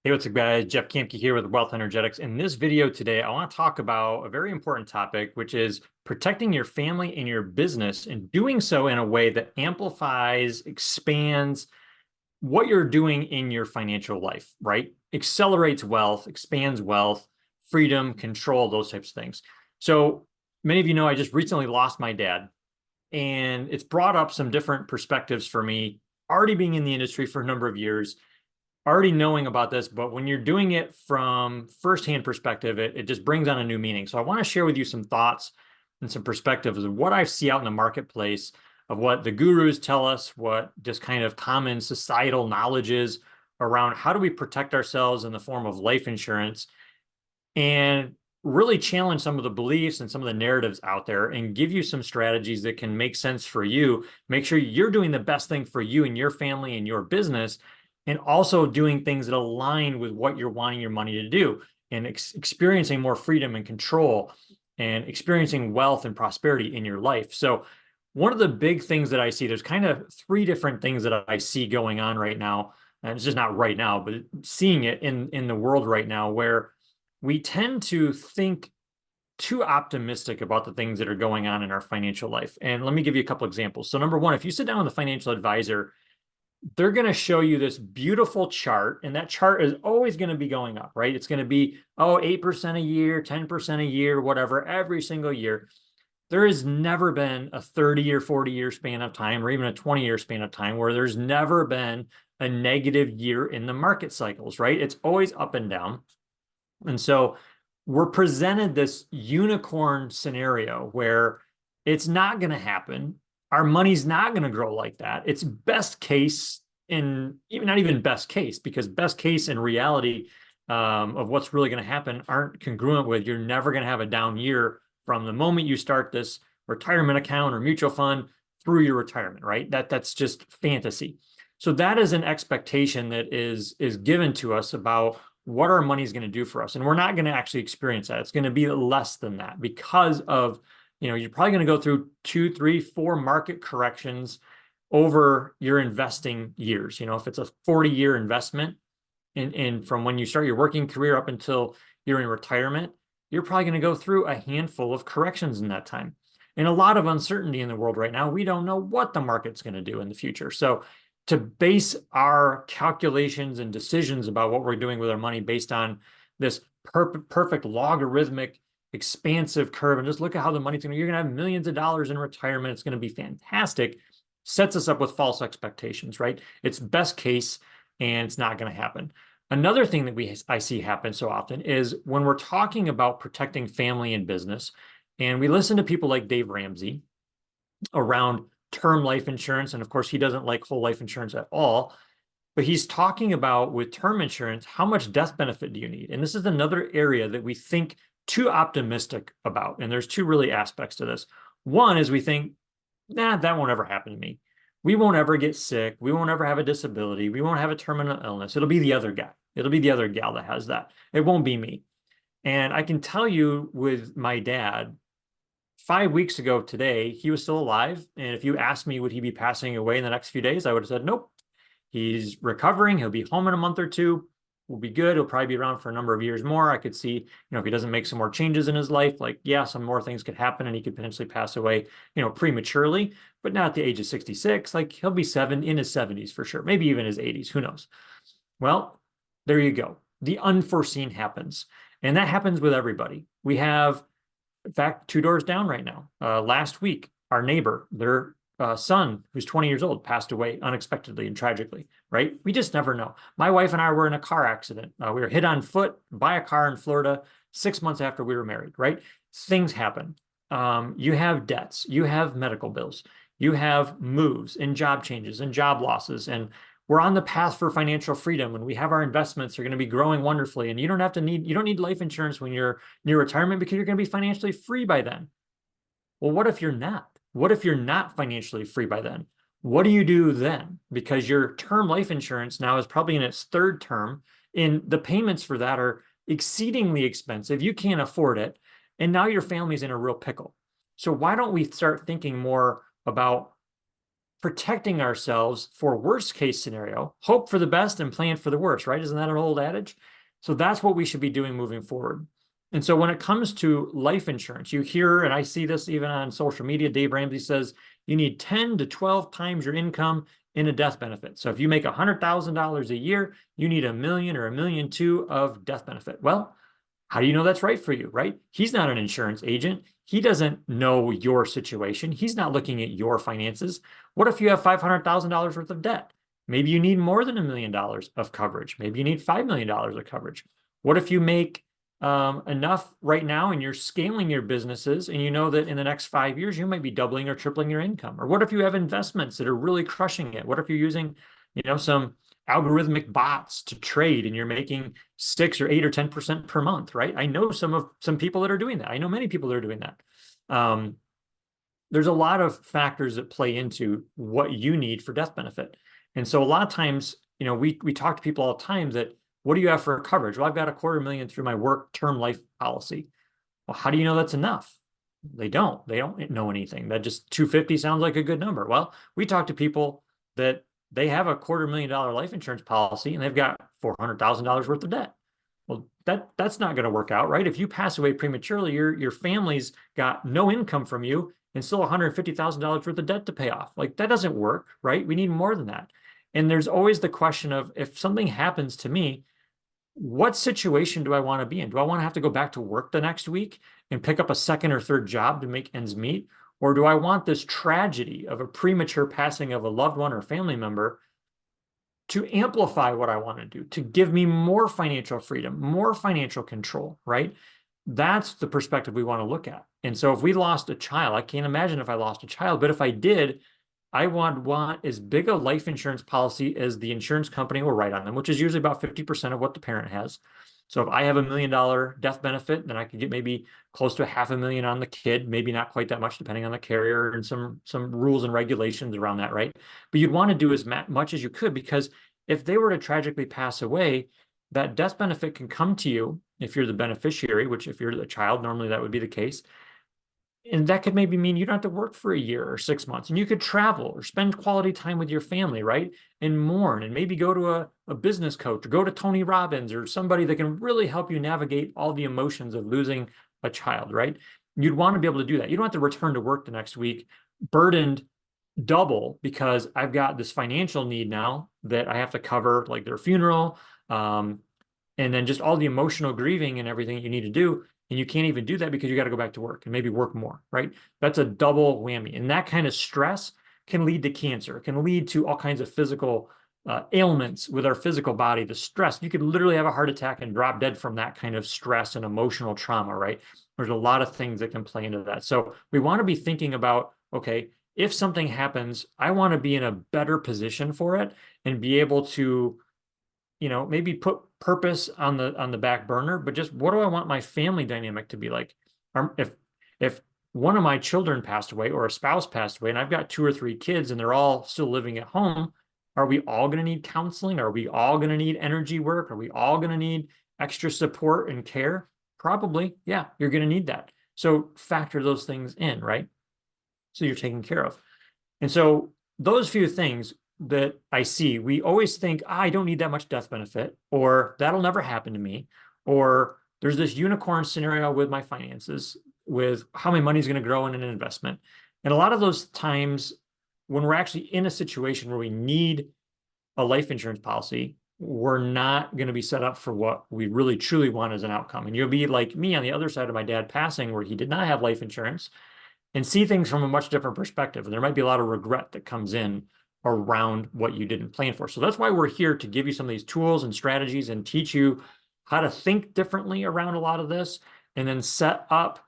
Hey, what's up, guys? Jeff Kamke here with Wealth Energetics. In this video today, I want to talk about a very important topic, which is protecting your family and your business and doing so in a way that amplifies, expands what you're doing in your financial life, right? Accelerates wealth, expands wealth, freedom, control, those types of things. So many of you know I just recently lost my dad, and it's brought up some different perspectives for me, already being in the industry for a number of years, already knowing about this, but when you're doing it from firsthand perspective, it just brings on a new meaning. So I want to share with you some thoughts and some perspectives of what I see out in the marketplace, of what the gurus tell us, what just kind of common societal knowledge is around how do we protect ourselves in the form of life insurance, and really challenge some of the beliefs and some of the narratives out there and give you some strategies that can make sense for you. Make sure you're doing the best thing for you and your family and your business, and also doing things that align with what you're wanting your money to do, and experiencing more freedom and control and experiencing wealth and prosperity in your life. So one of the big things that I see, there's kind of three different things that I see going on right now. And it's just not right now, but seeing it in the world right now, where we tend to think too optimistic about the things that are going on in our financial life. And let me give you a couple examples. So number one, if you sit down with a financial advisor, they're going to show you this beautiful chart, and that chart is always going to be going up, right? It's going to be, 8% a year, 10% a year, whatever, every single year. There has never been a 30 or 40-year span of time, or even a 20-year span of time, where there's never been a negative year in the market cycles, right? It's always up and down. And so we're presented this unicorn scenario where it's not going to happen. Our money's not going to grow like that. It's best case, in even not even best case, because best case and reality of what's really going to happen aren't congruent with you're never going to have a down year from the moment you start this retirement account or mutual fund through your retirement, right? That's just fantasy. So that is an expectation that is given to us about what our money is going to do for us. And we're not going to actually experience that. It's going to be less than that because of, you're probably going to go through 2, 3, 4 market corrections over your investing years. If it's a 40-year investment, and from when you start your working career up until you're in retirement, you're probably going to go through a handful of corrections in that time. And a lot of uncertainty in the world right now. We don't know what the market's going to do in the future. So to base our calculations and decisions about what we're doing with our money based on this perfect logarithmic expansive curve, and just look at how the money's going to, you're going to have millions of dollars in retirement, it's going to be fantastic, sets us up with false expectations, right? It's best case, and it's not going to happen. Another thing that I see happen so often is when we're talking about protecting family and business, and we listen to people like Dave Ramsey around term life insurance, and of course he doesn't like whole life insurance at all, but he's talking about with term insurance, how much death benefit do you need? And this is another area that we think too optimistic about. And there's two really aspects to this. One is we think, that won't ever happen to me. We won't ever get sick. We won't ever have a disability. We won't have a terminal illness. It'll be the other guy. It'll be the other gal that has that. It won't be me. And I can tell you with my dad, 5 weeks ago today, he was still alive. And if you asked me, would he be passing away in the next few days? I would have said, nope. He's recovering. He'll be home in a month or two. We'll be good. He'll probably be around for a number of years more. I could see, if he doesn't make some more changes in his life, like, some more things could happen and he could potentially pass away, prematurely, but not at the age of 66. Like, he'll be in his 70s for sure, maybe even his 80s. Who knows? Well, there you go. The unforeseen happens. And that happens with everybody. We have, in fact, 2 doors down right now. Last week, our neighbor, their son, who's 20 years old, passed away unexpectedly and tragically, right? We just never know. My wife and I were in a car accident. We were hit on foot by a car in Florida 6 months after we were married, right? Things happen. You have debts, you have medical bills, you have moves and job changes and job losses, and we're on the path for financial freedom, and we have our investments are going to be growing wonderfully, and you don't need life insurance when you're near retirement because you're going to be financially free by then. Well, what if you're not? What if you're not financially free by then? What do you do then? Because your term life insurance now is probably in its 3rd term, and the payments for that are exceedingly expensive. You can't afford it. And now your family's in a real pickle. So why don't we start thinking more about protecting ourselves for worst case scenario, hope for the best and plan for the worst, right? Isn't that an old adage? So that's what we should be doing moving forward. And so when it comes to life insurance, you hear, and I see this even on social media, Dave Ramsey says you need 10 to 12 times your income in a death benefit. So if you make $100,000 a year, you need $1 million or $1.2 million of death benefit. Well, how do you know that's right for you, right? He's not an insurance agent. He doesn't know your situation. He's not looking at your finances. What if you have $500,000 worth of debt? Maybe you need more than $1 million of coverage. Maybe you need $5 million of coverage. What if you make enough right now and you're scaling your businesses and you know that in the next 5 years, you might be doubling or tripling your income? Or what if you have investments that are really crushing it? What if you're using, some algorithmic bots to trade and you're making 6 or 8 or 10% per month, right? I know some people that are doing that. I know many people that are doing that. There's a lot of factors that play into what you need for death benefit. And so a lot of times, we talk to people all the time that, what do you have for coverage? Well, I've got $250,000 through my work term life policy. Well, how do you know that's enough? They don't know anything. That just 250 sounds like a good number. Well, we talk to people that they have a $250,000 life insurance policy and they've got $400,000 worth of debt. Well, that's not going to work out, right? If you pass away prematurely, your family's got no income from you and still $150,000 worth of debt to pay off. Like, that doesn't work, right? We need more than that. And there's always the question of, if something happens to me, what situation do I want to be in? Do I want to have to go back to work the next week and pick up a second or third job to make ends meet? Or do I want this tragedy of a premature passing of a loved one or family member to amplify what I want to do, to give me more financial freedom, more financial control, right? That's the perspective we want to look at. And so if we lost a child, I can't imagine if I lost a child, but if I did, I would want as big a life insurance policy as the insurance company will write on them, which is usually about 50% of what the parent has. So if I have $1 million death benefit, then I could get maybe close to $500,000 on the kid, maybe not quite that much, depending on the carrier and some rules and regulations around that, right? But you'd want to do as much as you could, because if they were to tragically pass away, that death benefit can come to you if you're the beneficiary, which if you're the child, normally that would be the case. And that could maybe mean you don't have to work for a year or 6 months, and you could travel or spend quality time with your family, right? And mourn, and maybe go to a business coach, or go to Tony Robbins or somebody that can really help you navigate all the emotions of losing a child, right? You'd want to be able to do that. You don't have to return to work the next week burdened double because I've got this financial need now that I have to cover, like their funeral, and then just all the emotional grieving and everything you need to do. And you can't even do that because you got to go back to work and maybe work more, right? That's a double whammy. And that kind of stress can lead to cancer, can lead to all kinds of physical ailments with our physical body. The stress, you could literally have a heart attack and drop dead from that kind of stress and emotional trauma, right? There's a lot of things that can play into that. So we want to be thinking about, okay, if something happens, I want to be in a better position for it and be able to, maybe put purpose on the back burner, but just, what do I want my family dynamic to be like? If one of my children passed away or a spouse passed away and I've got 2 or 3 kids and they're all still living at home, are we all going to need counseling? Are we all going to need energy work? Are we all going to need extra support and care? Probably. Yeah, you're going to need that. So factor those things in, right? So you're taken care of. And so those few things that I see, we always think, I don't need that much death benefit, or that'll never happen to me, or there's this unicorn scenario with my finances, with how my money's going to grow in an investment. And a lot of those times when we're actually in a situation where we need a life insurance policy, we're not going to be set up for what we really truly want as an outcome. And you'll be like me on the other side of my dad passing, where he did not have life insurance, and see things from a much different perspective. And there might be a lot of regret that comes in around what you didn't plan for. So that's why we're here, to give you some of these tools and strategies and teach you how to think differently around a lot of this, and then set up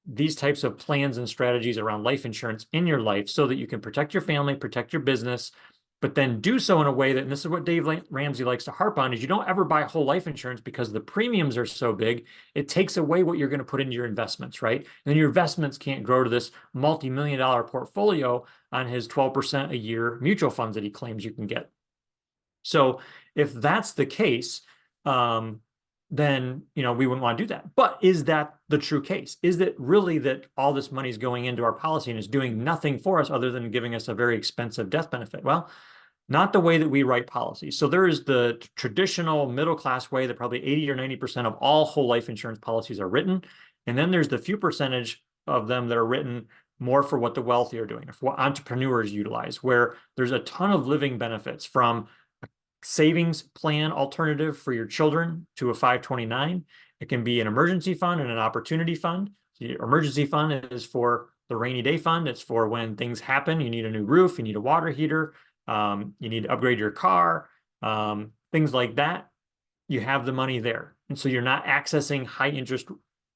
these types of plans and strategies around life insurance in your life so that you can protect your family, protect your business, but then do so in a way that, and this is what Dave Ramsey likes to harp on, is you don't ever buy whole life insurance because the premiums are so big. It takes away what you're going to put into your investments, right? And then your investments can't grow to this multi-million-dollar portfolio on his 12% a year mutual funds that he claims you can get. So if that's the case, then, we wouldn't want to do that. But is that the true case? Is it really that all this money is going into our policy and is doing nothing for us other than giving us a very expensive death benefit? Well, not the way that we write policies. So there is the traditional middle-class way that probably 80 or 90% of all whole life insurance policies are written. And then there's the few percentage of them that are written more for what the wealthy are doing, for what entrepreneurs utilize, where there's a ton of living benefits, from a savings plan alternative for your children to a 529. It can be an emergency fund and an opportunity fund. The emergency fund is for the rainy day fund. It's for when things happen. You need a new roof, you need a water heater, you need to upgrade your car, things like that. You have the money there. And so you're not accessing high interest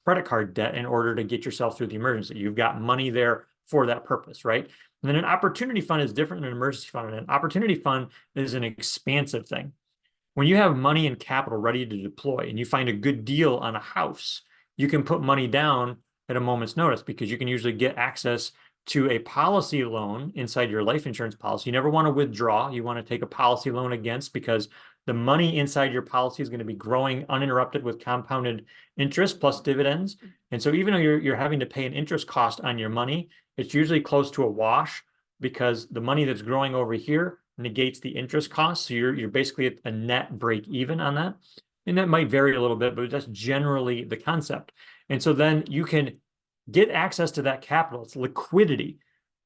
credit card debt in order to get yourself through the emergency. You've got money there for that purpose, right? And then an opportunity fund is different than an emergency fund. And an opportunity fund is an expansive thing. When you have money and capital ready to deploy and you find a good deal on a house, you can put money down at a moment's notice, because you can usually get access to a policy loan inside your life insurance policy. You never want to withdraw. You want to take a policy loan against, because the money inside your policy is going to be growing uninterrupted with compounded interest plus dividends. And so even though you're having to pay an interest cost on your money, it's usually close to a wash, because the money that's growing over here negates the interest cost. So you're basically at a net break even on that. And that might vary a little bit, but that's generally the concept. And so then you can get access to that capital. It's liquidity.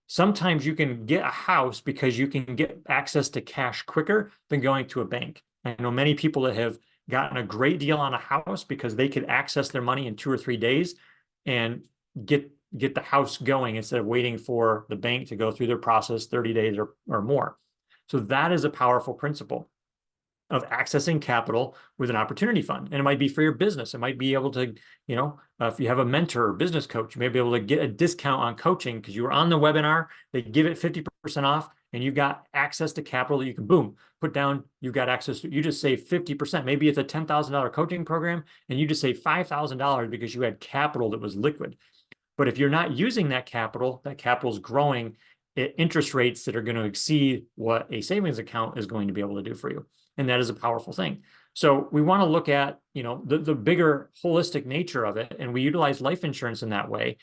Sometimes you can get a house because you can get access to cash quicker than going to a bank. I know many people that have gotten a great deal on a house because they could access their money in 2 or 3 days and get the house going instead of waiting for the bank to go through their process 30 days or more. So that is a powerful principle of accessing capital with an opportunity fund. And it might be for your business. It might be able to, if you have a mentor or business coach, you may be able to get a discount on coaching because you were on the webinar, they give it 50% off, and you've got access to capital that you can, boom, put down. You've got access to, you just save 50%. Maybe it's a $10,000 coaching program and you just save $5,000 because you had capital that was liquid. But if you're not using that capital is growing at interest rates that are going to exceed what a savings account is going to be able to do for you. And that is a powerful thing. So we want to look at, the bigger holistic nature of it. And we utilize life insurance in that way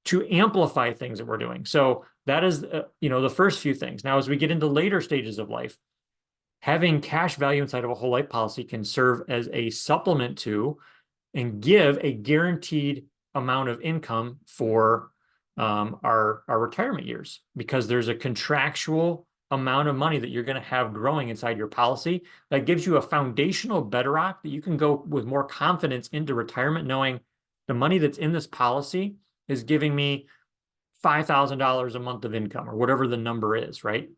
to amplify things that we're doing. So that is, the first few things. Now, as we get into later stages of life, having cash value inside of a whole life policy can serve as a supplement to and give a guaranteed amount of income for our retirement years, because there's a contractual amount of money that you're going to have growing inside your policy that gives you a foundational bedrock that you can go with more confidence into retirement, knowing the money that's in this policy is giving me $5,000 a month of income, or whatever the number is, right?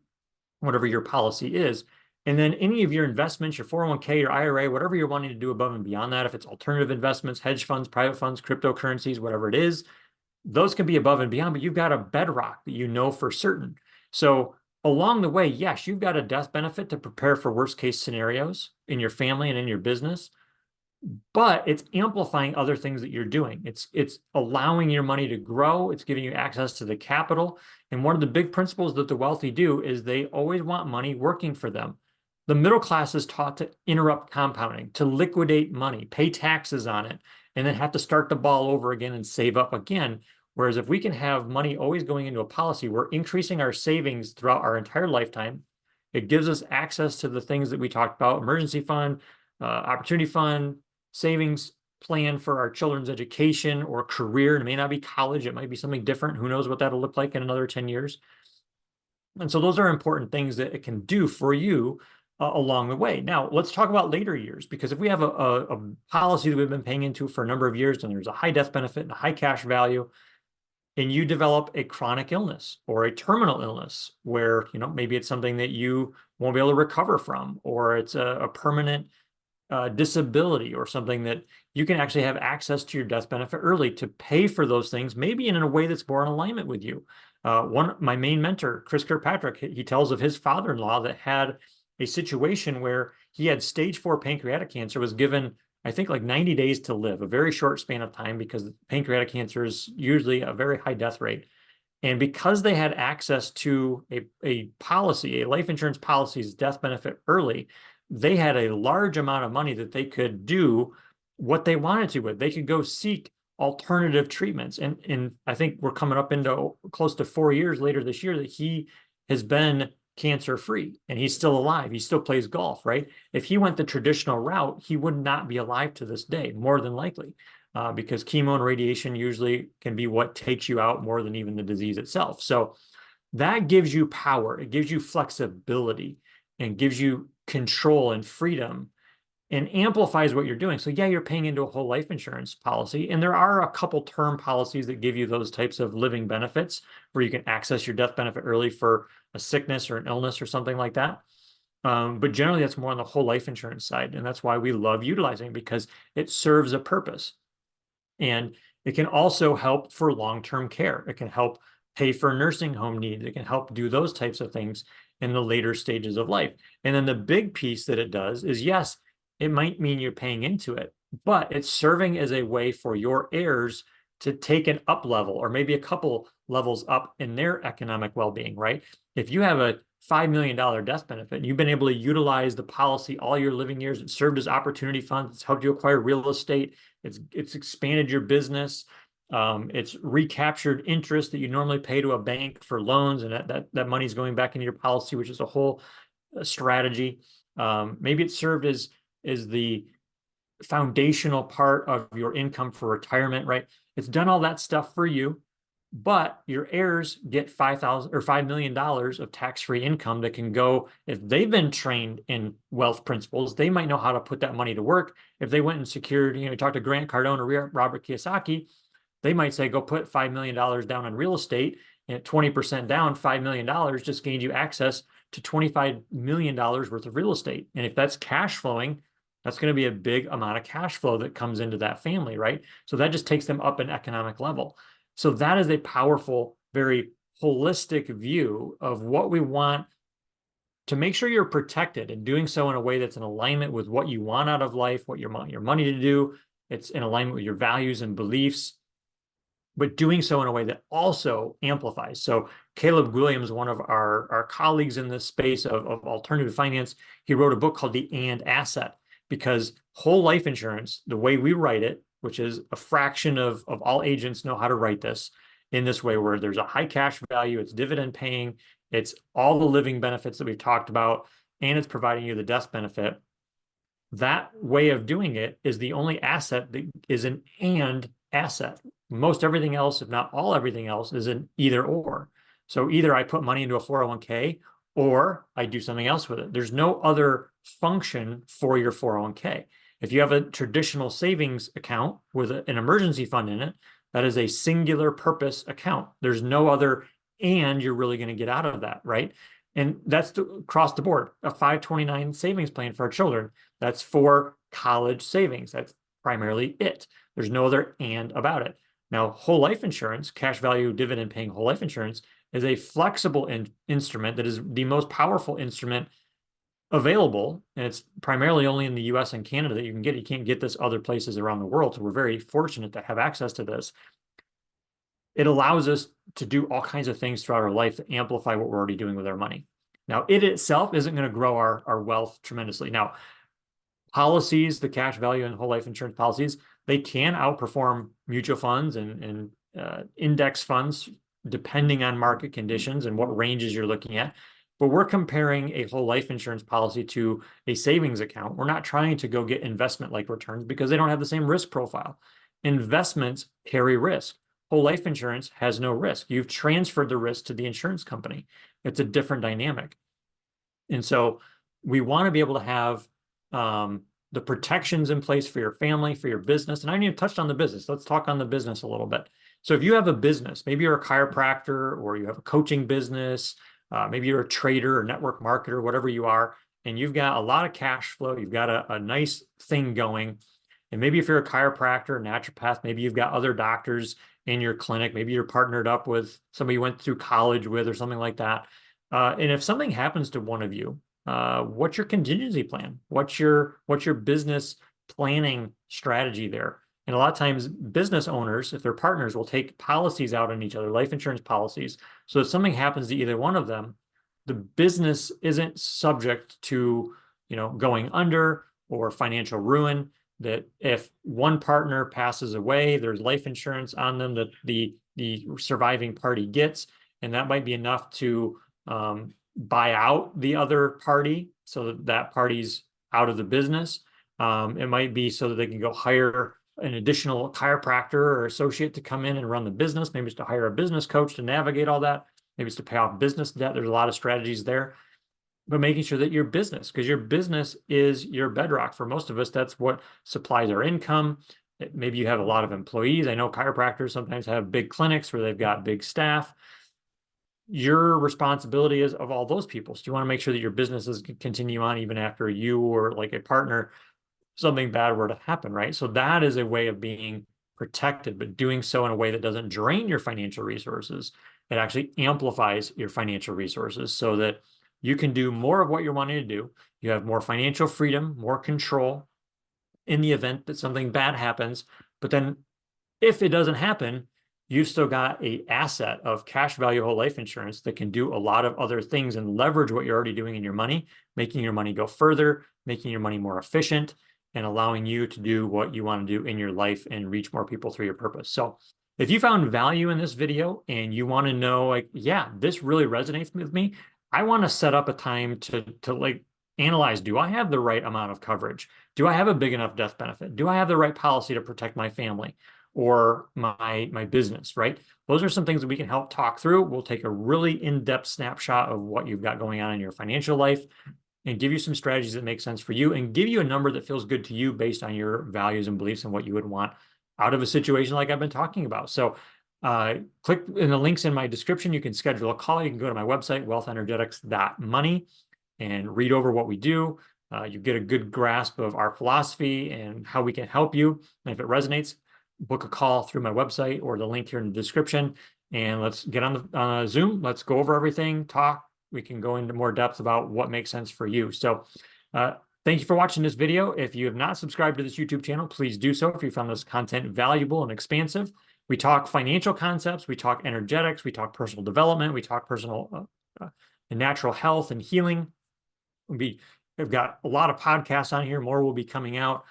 Whatever your policy is. And then any of your investments, your 401k, your IRA, whatever you're wanting to do above and beyond that, if it's alternative investments, hedge funds, private funds, cryptocurrencies, whatever it is, those can be above and beyond, but you've got a bedrock that you know for certain. So along the way, yes, you've got a death benefit to prepare for worst case scenarios in your family and in your business, but it's amplifying other things that you're doing. It's allowing your money to grow. It's giving you access to the capital. And one of the big principles that the wealthy do is they always want money working for them. The middle class is taught to interrupt compounding, to liquidate money, pay taxes on it, and then have to start the ball over again and save up again. Whereas if we can have money always going into a policy, we're increasing our savings throughout our entire lifetime. It gives us access to the things that we talked about: emergency fund, opportunity fund, savings plan for our children's education or career. It may not be college. It might be something different. Who knows what that'll look like in another 10 years. And so those are important things that it can do for you along the way. Now, let's talk about later years, because if we have a policy that we've been paying into for a number of years and there's a high death benefit and a high cash value, and you develop a chronic illness or a terminal illness where, maybe it's something that you won't be able to recover from, or it's a permanent disability or something that you can actually have access to your death benefit early to pay for those things, maybe in a way that's more in alignment with you. My main mentor, Chris Kirkpatrick, he tells of his father-in-law that had a situation where he had stage 4 pancreatic cancer, was given, I think, like 90 days to live, a very short span of time, because pancreatic cancer is usually a very high death rate. And because they had access to a policy, a life insurance policy's death benefit early, they had a large amount of money that they could do what they wanted to with. They could go seek alternative treatments. And I think we're coming up into close to 4 years later this year that he has been cancer free and he's still alive. He still plays golf, right? If he went the traditional route, he would not be alive to this day, more than likely, because chemo and radiation usually can be what takes you out more than even the disease itself. So that gives you power. It gives you flexibility and gives you control and freedom and amplifies what you're doing. So yeah, you're paying into a whole life insurance policy. And there are a couple term policies that give you those types of living benefits where you can access your death benefit early for a sickness or an illness or something like that. But generally, that's more on the whole life insurance side. And that's why we love utilizing it, because it serves a purpose. And it can also help for long-term care. It can help pay for nursing home needs. It can help do those types of things in the later stages of life. And then the big piece that it does is, yes, it might mean you're paying into it, but it's serving as a way for your heirs to take an up level or maybe a couple levels up in their economic well-being, right? If you have a $5 million death benefit and you've been able to utilize the policy all your living years, it served as opportunity funds, it's helped you acquire real estate, it's expanded your business, it's recaptured interest that you normally pay to a bank for loans, and that money's going back into your policy, which is a whole strategy. Maybe it served as the foundational part of your income for retirement, right? It's done all that stuff for you, but your heirs get $5 million of tax-free income that can go, if they've been trained in wealth principles, they might know how to put that money to work. If they went and secured, you talk to Grant Cardone or Robert Kiyosaki, they might say, go put $5 million down on real estate, and at 20% down, $5 million just gained you access to $25 million worth of real estate. And if that's cash flowing, that's going to be a big amount of cash flow that comes into that family, right? So that just takes them up an economic level. So that is a powerful, very holistic view of what we want to make sure you're protected, and doing so in a way that's in alignment with what you want out of life, what you want your money to do. It's in alignment with your values and beliefs, but doing so in a way that also amplifies. So Caleb Williams, one of our colleagues in this space of alternative finance, he wrote a book called The And Asset, because whole life insurance, the way we write it, which is a fraction of all agents know how to write this in this way, where there's a high cash value, it's dividend paying, it's all the living benefits that we've talked about, and it's providing you the death benefit. That way of doing it is the only asset that is an and asset. Most everything else, if not all everything else, is an either or. So either I put money into a 401k or I do something else with it. There's no other function for your 401k. If you have a traditional savings account with an emergency fund in it, that is a singular purpose account. There's no other and you're really going to get out of that, right? And that's across the board. A 529 savings plan for our children, that's for college savings. That's primarily it. There's no other and about it. Now, whole life insurance, cash value dividend paying whole life insurance, is a flexible instrument that is the most powerful instrument available. And it's primarily only in the US and Canada that you can get it. You can't get this other places around the world. So we're very fortunate to have access to this. It allows us to do all kinds of things throughout our life to amplify what we're already doing with our money. Now, it itself isn't going to grow our wealth tremendously. Now, policies, the cash value and whole life insurance policies, they can outperform mutual funds and index funds, depending on market conditions and what ranges you're looking at. But we're comparing a whole life insurance policy to a savings account. We're not trying to go get investment-like returns because they don't have the same risk profile. Investments carry risk. Whole life insurance has no risk. You've transferred the risk to the insurance company. It's a different dynamic. And so we want to be able to have the protections in place for your family, for your business. And I haven't even touched on the business. Let's talk on the business a little bit. So if you have a business, maybe you're a chiropractor or you have a coaching business, maybe you're a trader or network marketer, whatever you are, and you've got a lot of cash flow, you've got a nice thing going. And maybe if you're a chiropractor, naturopath, maybe you've got other doctors in your clinic, maybe you're partnered up with somebody you went through college with or something like that. And if something happens to one of you, what's your contingency plan? What's your business planning strategy there? And a lot of times business owners, if they're partners, will take policies out on each other, life insurance policies. So if something happens to either one of them, the business isn't subject to, going under or financial ruin. that if one partner passes away, there's life insurance on them that the surviving party gets, and that might be enough to buy out the other party so that that party's out of the business. It might be so that they can go hire an additional chiropractor or associate to come in and run the business. Maybe it's to hire a business coach to navigate all that. Maybe it's to pay off business debt. There's a lot of strategies there. But making sure that your business, because your business is your bedrock. For most of us, that's what supplies our income. Maybe you have a lot of employees. I know chiropractors sometimes have big clinics where they've got big staff. Your responsibility is of all those people. So you want to make sure that your businesses continue on even after you or like a partner, something bad were to happen, right? So that is a way of being protected, but doing so in a way that doesn't drain your financial resources. It actually amplifies your financial resources so that you can do more of what you're wanting to do. You have more financial freedom, more control in the event that something bad happens. But then if it doesn't happen, you've still got an asset of cash value whole life insurance that can do a lot of other things and leverage what you're already doing in your money, making your money go further, making your money more efficient, and allowing you to do what you want to do in your life and reach more people through your purpose. So if you found value in this video and you want to know, like, yeah, this really resonates with me, I want to set up a time to like analyze, do I have the right amount of coverage? Do I have a big enough death benefit? Do I have the right policy to protect my family or my business, right? Those are some things that we can help talk through. We'll take a really in-depth snapshot of what you've got going on in your financial life and give you some strategies that make sense for you and give you a number that feels good to you based on your values and beliefs and what you would want out of a situation like I've been talking about. So click in the links in my description. You can schedule a call. You can go to my website, wealthenergetics.money, and read over what we do. You get a good grasp of our philosophy and how we can help you. And if it resonates, book a call through my website or the link here in the description. And let's get on the Zoom. Let's go over everything, talk. We can go into more depth about what makes sense for you. So thank you for watching this video. If you have not subscribed to this YouTube channel, please do so if you found this content valuable and expansive. We talk financial concepts, we talk energetics, we talk personal development, we talk personal and natural health and healing. We've got a lot of podcasts on here. More will be coming out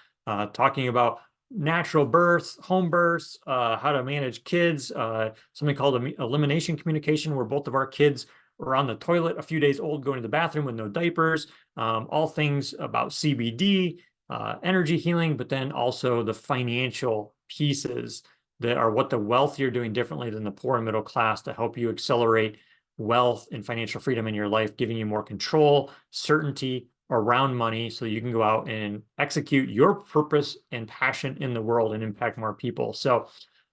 talking about natural births, home births, how to manage kids, something called elimination communication, where both of our kids were on the toilet a few days old, going to the bathroom with no diapers, all things about CBD, energy healing, but then also the financial pieces that are what the wealthy are doing differently than the poor and middle class to help you accelerate wealth and financial freedom in your life, giving you more control, certainty around money so you can go out and execute your purpose and passion in the world and impact more people. So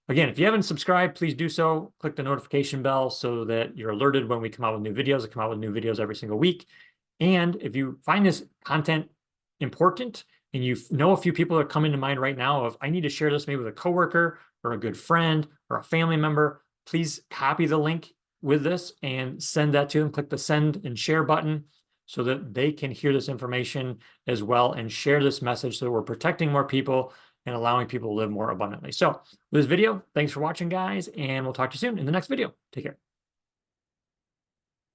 again, if you haven't subscribed, please do so. Click the notification bell so that you're alerted when we come out with new videos. I come out with new videos every single week. And if you find this content important and you know a few people that are coming to mind right now of, I need to share this maybe with a coworker or a good friend or a family member, please copy the link with this and send that to them. Click the send and share button so that they can hear this information as well and share this message so that we're protecting more people and allowing people to live more abundantly. So with this video, thanks for watching, guys, and we'll talk to you soon in the next video. Take care.